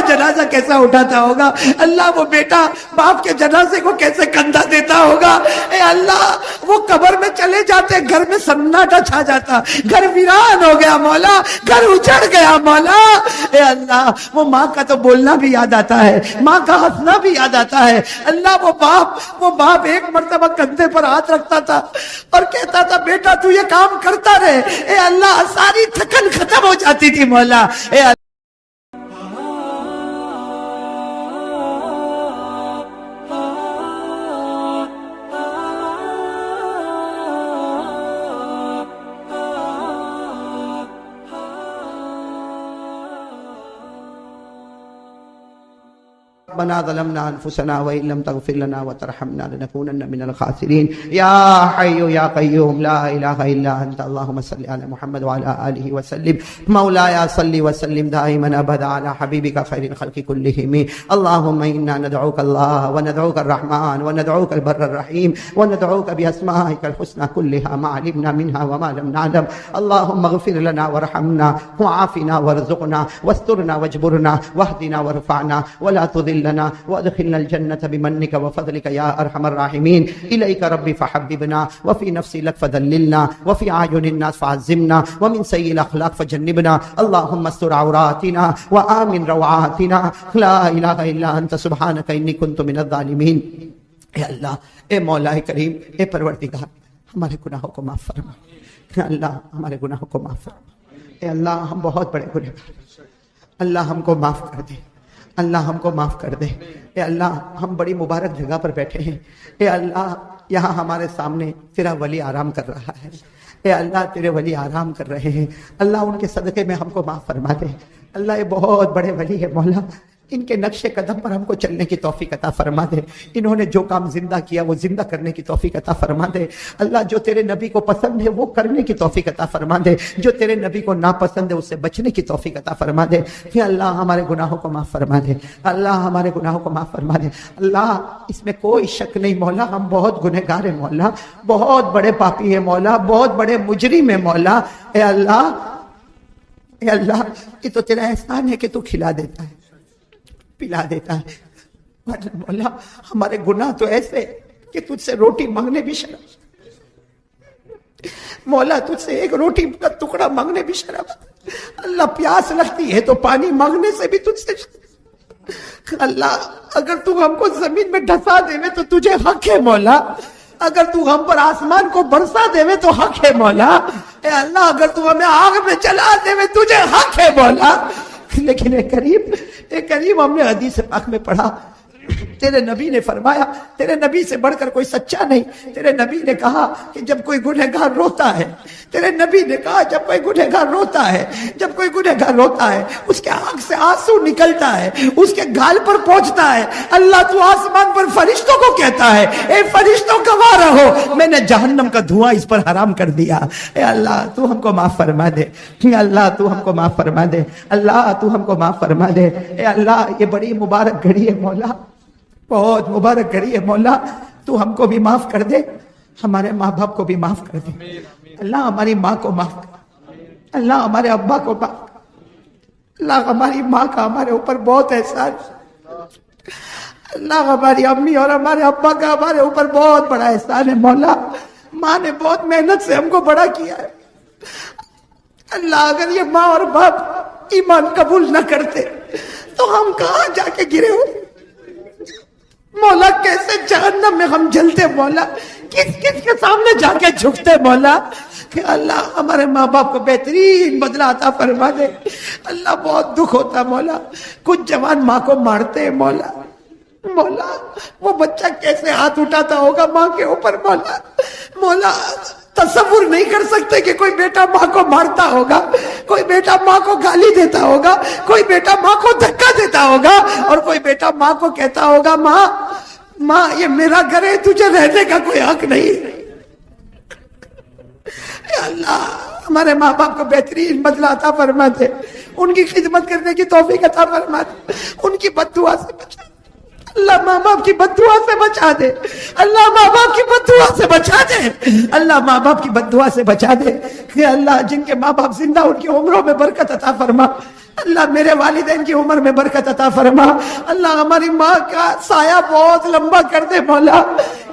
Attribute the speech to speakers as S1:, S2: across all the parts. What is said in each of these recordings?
S1: جنازہ کیسا اٹھاتا ہوگا، اللہ وہ بیٹا باپ کے جنازے کو کیسے کندھا دیتا ہوگا، اے اللہ وہ قبر میں چلے جاتے، گھر میں سناٹا چھا جاتا، گھر ویران ہو گیا مولا، گھر اجڑ گیا مولا، اے اللہ وہ ماں کا تو بولنا بھی یاد آتا ہے، ماں کا ہنسنا بھی یاد آتا ہے، اللہ وہ باپ ایک مرتبہ کندھے پر ہاتھ رکھتا تھا اور کہتا تھا بیٹا تو یہ کام کرتا رہے، اے اللہ ساری تھکن ختم ہو جاتی تھی مولا، اے اللہ ربنا ظلمنا انفسنا وان لم تغفر لنا وترحمنا لنكونن من الخاسرين يا حي يا قيوم لا اله الا انت اللهم صل على محمد وعلى اله وسلم مولاي صل وسلم دائما ابدا على حبيبك خير الخلق كلهم اللهم انا ندعوك الله وندعوك الرحمن وندعوك البر الرحيم وندعوك باسمائك الحسنى كلها ما علمنا منها وما لم نعلم اللهم اغفر لنا وارحمنا وعافنا وارزقنا واسترنا واجبرنا واهدنا وارفعنا ولا تضل لنا وادخلنا الجنة بمنك وفضلك يا أرحم الراحمين إليك ربي فحببنا وفي نفسي لك فذللنا وفي أعين الناس فعزمنا ومن سيء الأخلاق فجنبنا اللهم استر عوراتنا وآمن روعاتنا لا إله إلا أنت سبحانك إني كنت من الظالمين اے اللہ اے مولا کریم اے پروردگار ہمارے گناہوں کو معاف فرما، اے اللہ ہمارے گناہوں کو معاف فرما، اے اللہ ہم بہت بڑے گنہگار، اللہ ہم کو معاف کر دے، اللہ ہم کو معاف کر دے، اے اللہ ہم بڑی مبارک جگہ پر بیٹھے ہیں، اے اللہ یہاں ہمارے سامنے تیرا ولی آرام کر رہا ہے، اے اللہ تیرے ولی آرام کر رہے ہیں، اللہ ان کے صدقے میں ہم کو معاف فرما دے، اللہ یہ بہت بڑے ولی ہے مولا، ان کے نقش قدم پر ہم کو چلنے کی توفیق عطا فرما دے، انہوں نے جو کام زندہ کیا وہ زندہ کرنے کی توفیق عطا فرما دے، اللہ جو تیرے نبی کو پسند ہے وہ کرنے کی توفیق عطا فرما دے، جو تیرے نبی کو ناپسند ہے اس سے بچنے کی توفیق عطا فرما دے، کہ اللہ ہمارے گناہوں کو معاف فرما دے، اللہ ہمارے گناہوں کو معاف فرما دے، اللہ اس میں کوئی شک نہیں مولا ہم بہت گنہگار ہیں مولا، بہت بڑے پاپی ہیں مولا، بہت بڑے مجرم ہیں مولا، اے اللہ یہ تو تیرا احسان ہے کہ تو کھلا دیتا ہے، پلا دیتا ہے، ورنہ مولا ہمارے گناہ تو ایسے کہ تجھ سے روٹی مانگنے بھی شرم، مولا تجھ سے ایک روٹی کا ٹکڑا مانگنے بھی شرم، اللہ پیاس لگتی ہے تو پانی مانگنے سے بھی تجھ سے شرم، اللہ اگر تو ہم کو زمین میں ڈھسا دے تو تجھے حق ہے مولا، اگر تو ہم پر آسمان کو برسا دے تو حق ہے مولا، اے اللہ اگر تو ہمیں آگ میں جلا دے تجھے حق ہے مولا، لیکن اے کریم ہم نے حدیث پاک میں پڑھا تیرے نبی نے فرمایا، تیرے نبی سے بڑھ کر کوئی سچا نہیں، تیرے نبی نے کہا کہ جب کوئی گنہگار روتا ہے، تیرے نبی نے کہا جب کوئی گنہگار روتا ہے، جب کوئی گنہگار روتا ہے اس کے آنکھ سے آنسو نکلتا ہے، اس کے گال پر پہنچتا ہے، اللہ تو آسمان پر فرشتوں کو کہتا ہے اے فرشتوں گواہ رہو میں نے جہنم کا دھواں اس پر حرام کر دیا، اے اللہ تو ہم کو معاف فرما دے، اللہ تو ہم کو معاف فرما دے، اللہ تو ہم کو معاف فرما دے، اے اللہ یہ بڑی مبارک گھڑی ہے مولا، بہت مبارک گھڑی ہے مولا، تو ہم کو بھی معاف کر دے، ہمارے ماں باپ کو بھی معاف کر دے، اللہ ہماری ماں کو معاف کر، اللہ ہمارے ابا کو معاف کر، اللہ ہماری ماں کا ہمارے اوپر بہت احسان، اللہ ہماری امی اور ہمارے ابا کا ہمارے اوپر بہت بڑا احسان ہے مولا، ماں نے بہت محنت سے ہم کو بڑا کیا ہے، اللہ اگر یہ ماں اور باپ ایمان قبول نہ کرتے تو ہم کہاں جا کے گرے ہو مولا، کیسے جہنم میں ہم جلتے مولا، کس کس کے سامنے جا کے جھکتے مولا، کہ اللہ ہمارے ماں باپ کو بہترین بدلہ عطا فرما دے، اللہ بہت دکھ ہوتا مولا، کچھ جوان ماں کو مارتے مولا، مولا وہ بچہ کیسے ہاتھ اٹھاتا ہوگا ماں کے اوپر مولا، مولا تصور نہیں کر سکتے کہ کوئی بیٹا ماں کو مارتا ہوگا، کوئی بیٹا ماں کو گالی دیتا ہوگا، کوئی بیٹا ماں کو دھکا دیتا ہوگا، اور کوئی بیٹا ماں کو کہتا ہوگا ماں یہ میرا گھر ہے تجھے رہنے کا کوئی حق نہیں، اے اللہ ہمارے ماں باپ کو بہترین بدلہ عطا فرما دے، ان کی خدمت کرنے کی توفیق عطا فرما دے، ان کی بد دعا سے بچا، اللہ ماں باپ کی بددعا سے بچا دے، اللہ ماں باپ کی بددعا سے بچا دے، اللہ ماں باپ کی بددعا سے بچا دے کہ اللہ جن کے ماں باپ زندہ ان کی عمروں میں برکت عطا فرما، اللہ میرے والدین کی عمر میں برکت عطا فرما، اللہ ہماری ماں کا سایہ بہت لمبا کر دے مولا،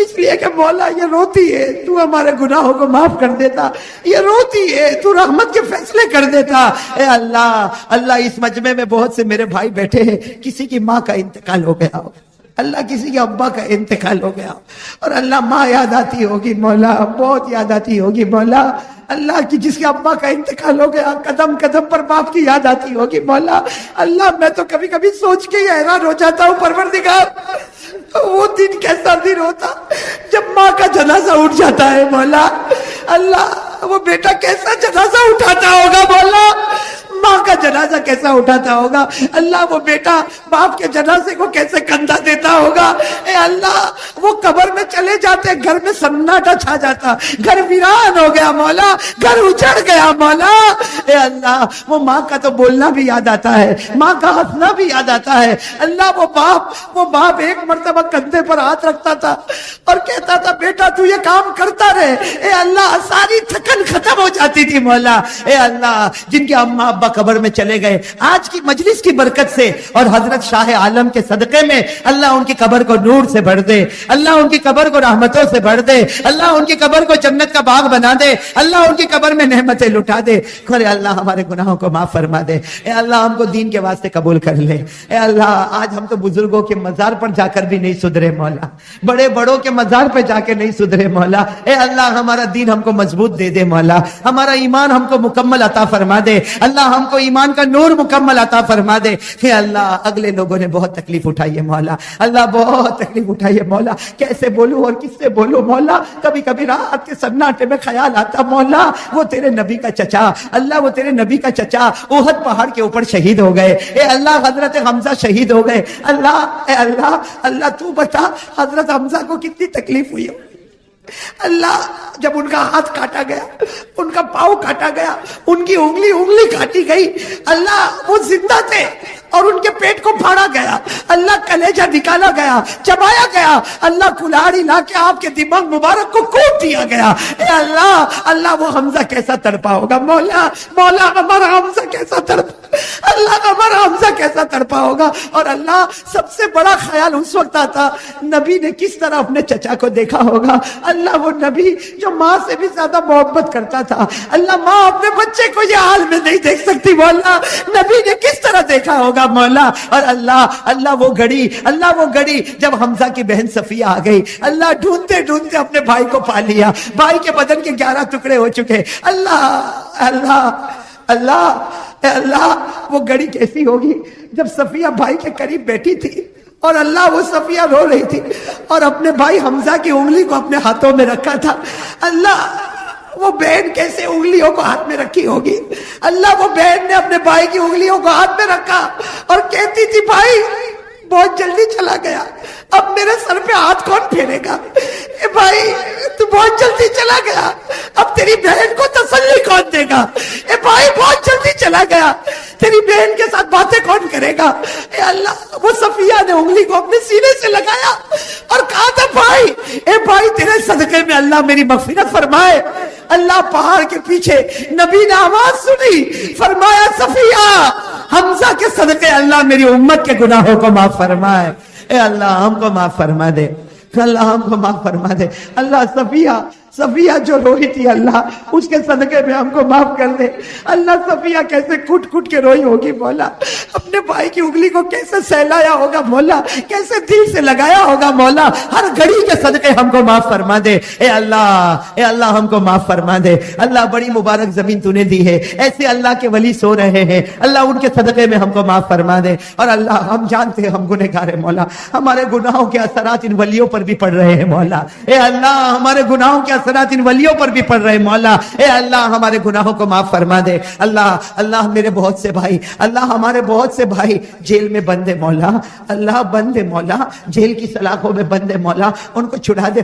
S1: اس لیے کہ مولا یہ روتی ہے تو ہمارے گناہوں کو معاف کر دیتا، یہ روتی ہے تو رحمت کے فیصلے کر دیتا۔ اے اللہ، اللہ اس مجمع میں بہت سے میرے بھائی بیٹھے ہیں، کسی کی ماں کا انتقال ہو گیا ہو، اللہ کسی کے ابا کا انتقال ہو گیا، اور اللہ ماں یاد آتی ہوگی مولا، بہت یاد آتی ہوگی مولا، اللہ کی جس کے ابا کا انتقال ہو گیا قدم قدم پر باپ کی یاد آتی ہوگی مولا۔ اللہ میں تو کبھی کبھی سوچ کے ہی حیران ہو جاتا ہوں پروردگار، وہ دن کیسا دن ہوتا جب ماں کا جنازہ اٹھ جاتا ہے مولا، اللہ وہ بیٹا کیسا جنازہ اٹھاتا ہوگا مولا، ماں کا جنازہ کیسا اٹھاتا ہوگا، اللہ وہ بیٹا باپ کے جنازے کو کیسے کندھا دیتا ہوگا، اے اللہ وہ قبر میں چلے جاتے گھر میں سناٹا چھا جاتا، گھر ویران ہو گیا مولا، گھر اجڑ گیا مولا، اے اللہ وہ ماں کا تو بولنا بھی یاد آتا ہے، ماں کا ہنسنا بھی یاد آتا ہے، اللہ وہ باپ ایک مرتبہ کندھے پر ہاتھ رکھتا تھا اور کہتا تھا بیٹا تو یہ کام کرتا رہے، اے اللہ ساری تھکن ختم ہو جاتی تھی مولا۔ اے اللہ جن کے اماں ابا قبر میں چلے گئے آج کی مجلس کی برکت سے اور حضرت شاہ عالم کے صدقے میں اللہ ان کی قبر کو نور سے بھر دے، اللہ ان کی قبر کو رحمتوں سے بھر دے، اللہ ان کی قبر کو جنت کا باغ بنا دے، اللہ ان کی قبر میں نعمتیں لٹا دے، اے اللہ ہمارے گناہوں کو معاف فرما دے، اے اللہ ہم کو دین کے واسطے قبول کر لے، اے اللہ آج ہم تو بزرگوں کے مزار پر جا کر بھی نہیں سدھرے مولا، بڑے بڑوں کے مزار پہ جا کے نہیں سدھرے مولا، اے اللہ ہمارا دین ہم کو مضبوط دے دے مولا، ہمارا ایمان ہم کو مکمل عطا فرما دے، اللہ ہم کو ایمان کا نور مکمل عطا فرما دے، کہ اللہ اگلے لوگوں نے بہت تکلیف اٹھائی ہے مولا، اللہ بہت تکلیف اٹھائی ہے مولا، کیسے بولوں اور کس سے بولوں مولا، کبھی کبھی رات کے سناٹے میں خیال آتا مولا وہ تیرے نبی کا چچا، اللہ وہ تیرے نبی کا چچا احد پہاڑ کے اوپر شہید ہو گئے، اے اللہ حضرت حمزہ شہید ہو گئے، اللہ اے اللہ اللہ تو بتا حضرت حمزہ کو کتنی تکلیف ہوئی ہو، اللہ جب ان کا ہاتھ کاٹا گیا، ان کا پاؤں کاٹا گیا، ان کی انگلی کاٹی گئی، اللہ وہ زندہ تھے اور ان کے پیٹ کو پھاڑا گیا، اللہ کلیجہ نکالا گیا، چبایا گیا، اللہ کلاڑی لا کے آپ کے دماغ مبارک کو کوٹ دیا گیا، اے اللہ اللہ وہ حمزہ کیسا تڑپا ہوگا مولا، مولا ہمارا حمزہ کیسا تڑپا، اللہ ہمارا حمزہ کیسا تڑپا ہوگا، اور اللہ سب سے بڑا خیال اس وقت آتا نبی نے کس طرح اپنے چچا کو دیکھا ہوگا، اللہ وہ نبی جو ماں سے بھی زیادہ محبت کرتا تھا، اللہ ماں اپنے بچے کو یہ حال میں نہیں دیکھ سکتی مولا، نبی نے کس طرح دیکھا ہوگا مولا، اور اللہ وہ گھڑی جب حمزہ کی بہن صفیہ آ گئی، اللہ ڈھونڈتے ڈھونڈتے اپنے بھائی کو پا لیا، بھائی کے بدن کے 11 ٹکڑے ہو چکے، اللہ وہ گھڑی کیسی ہوگی جب صفیہ بھائی کے قریب بیٹھی تھی اور اللہ وہ صفیہ رو رہی تھی اور اپنے بھائی حمزہ کی انگلی کو اپنے ہاتھوں میں رکھا تھا، اللہ وہ بہن کیسے انگلیوں کو ہاتھ میں رکھی ہوگی، اللہ وہ بہن نے اپنے بھائی کی انگلیوں کو ہاتھ میں رکھا اور کہتی تھی بھائی بہت جلدی چلا گیا، اب میرے سر پہ ہاتھ کون پھیرے گا، اے بھائی تو بہت جلدی چلا گیا، اب تیری بہن کو تسلی کون دے گا، اے بھائی بہت جلدی چلا گیا، تیری بہن کے ساتھ باتیں کون کرے گا، اے اللہ وہ صفیہ نے انگلی کو اپنے سینے سے لگایا اور کہا تھا بھائی اے بھائی تیرے صدقے میں اللہ میری مغفرت فرمائے، اللہ پہاڑ کے پیچھے نبی نے آواز سنی، فرمایا صفیہ حمزہ کے صدقے اللہ میری امت کے گناہوں کو معاف فرمائے، اے اللہ ہم کو معاف فرما دے، اللہ ہم کو معاف فرما دے، اللہ صفیہ جو روئی تھی اللہ اس کے صدقے میں ہم کو معاف کر دے، اللہ صفیہ کیسے کٹ کے روئی ہوگی مولا، اپنے بھائی کی انگلی کو کیسے سہلایا ہوگا مولا، کیسے دل سے لگایا ہوگا مولا، ہر گھڑی کے صدقے ہم کو معاف فرما دے، اے اللہ ہم کو معاف فرما دے، اللہ بڑی مبارک زمین تو نے دی ہے، ایسے اللہ کے ولی سو رہے ہیں، اللہ ان کے صدقے میں ہم کو معاف فرما دے، اور اللہ ہم جانتے ہیں ہم گنہگار ہیں مولا، ہمارے گناہوں کے اثرات ان ولیوں پر بھی پڑ رہے ہیں مولا، اے اللہ ہمارے گناہوں کے اثرات ان ولیوں پر بھی پڑ رہے ہیں مولا، اے اللہ ہمارے گناہوں کو معاف فرما دے، اللہ میرے بہت سے بھائی، اللہ ہمارے بہت سے بھائی جیل میں بند ہے مولا، اللہ بند ہے مولا، جیل کی سلاخوں میں بند ہے مولا، ان کو چھڑا دے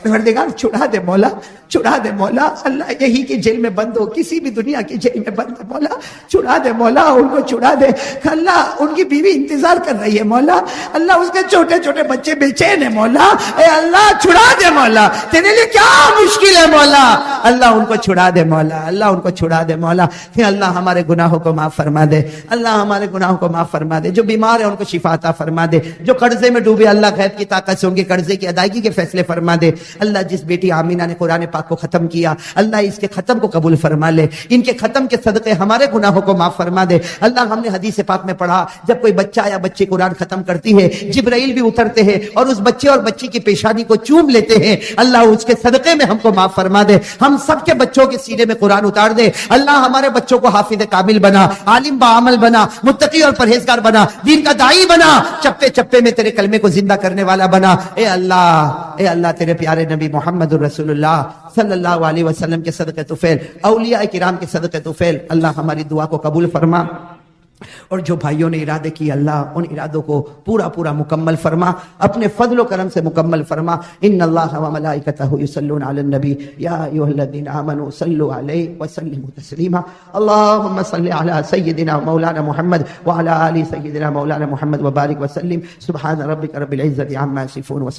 S1: پروردگار چھڑا دے مولا، چھڑا دے مولا، اللہ یہی کی جیل میں بند ہو، کسی بھی دنیا کی جیل میں بند ہو مولا، چھڑا دے مولا، ان کو چھڑا دے اللہ، ان کی بیوی انتظار کر رہی ہے مولا، اللہ اس کے چھوٹے چھوٹے بچے بے چین ہے مولا، اے اللہ چھڑا دے مولا، تیرے لیے کیا مشکل ہے مولا، اللہ ان کو چھڑا دے مولا، اللہ ان کو چھڑا دے مولا، کہ اللہ ہمارے گناہوں کو معاف فرما دے، اللہ ہمارے گناہوں کو معاف فرما دے، جو بیمار ہے ان کو شفا عطا فرما دے، جو قرضے میں ڈوبے اللہ غیب کی طاقت سے ان کے قرضے کی ادائیگی کے فیصلے فرما دے، اللہ جس بیٹی آمینہ نے قرآن پاک کو ختم کیا اللہ اس کے ختم کو قبول فرما لے، ان کے ختم کے صدقے ہمارے گناہوں کو معاف فرما دے، اللہ ہم نے حدیث پاک میں پڑھا جب کوئی بچہ یا بچی قرآن ختم کرتی ہے جبرائیل بھی اترتے ہیں اور اس بچے اور بچی کی پیشانی کو چوم لیتے ہیں، اللہ اس کے صدقے میں ہم کو معاف فرما دے، ہم سب کے بچوں کے سینے میں قرآن اتار دے، اللہ ہمارے بچوں کو حافظ کامل بنا، عالم بعمل بنا، متقی اور پرہیزگار بنا، دین کا داعی بنا، چپے چپے میں تیرے کلمے کو زندہ کرنے والا بنا، اے اللہ تیرے پیارے نبی محمد الرسول اللہ صلی اللہ علیہ وسلم کے صدقے طفیل، اولیاء کرام کے صدقے طفیل، اللہ ہماری دعا کو قبول فرما، اور جو بھائیوں نے ارادے کی اللہ ان ارادوں کو پورا مکمل فرما، اپنے فضل و کرم سے مکمل فرما، ان اللہ و ملائکتہ یصلون علی النبی یا ایھا الذین آمنوا صلوا علیہ وسلموا تسلیما، اللهم صل علی سیدنا مولانا محمد وعلی آل سیدنا مولانا محمد وبارک وسلم، سبحان ربک رب العزۃ عما یصفون۔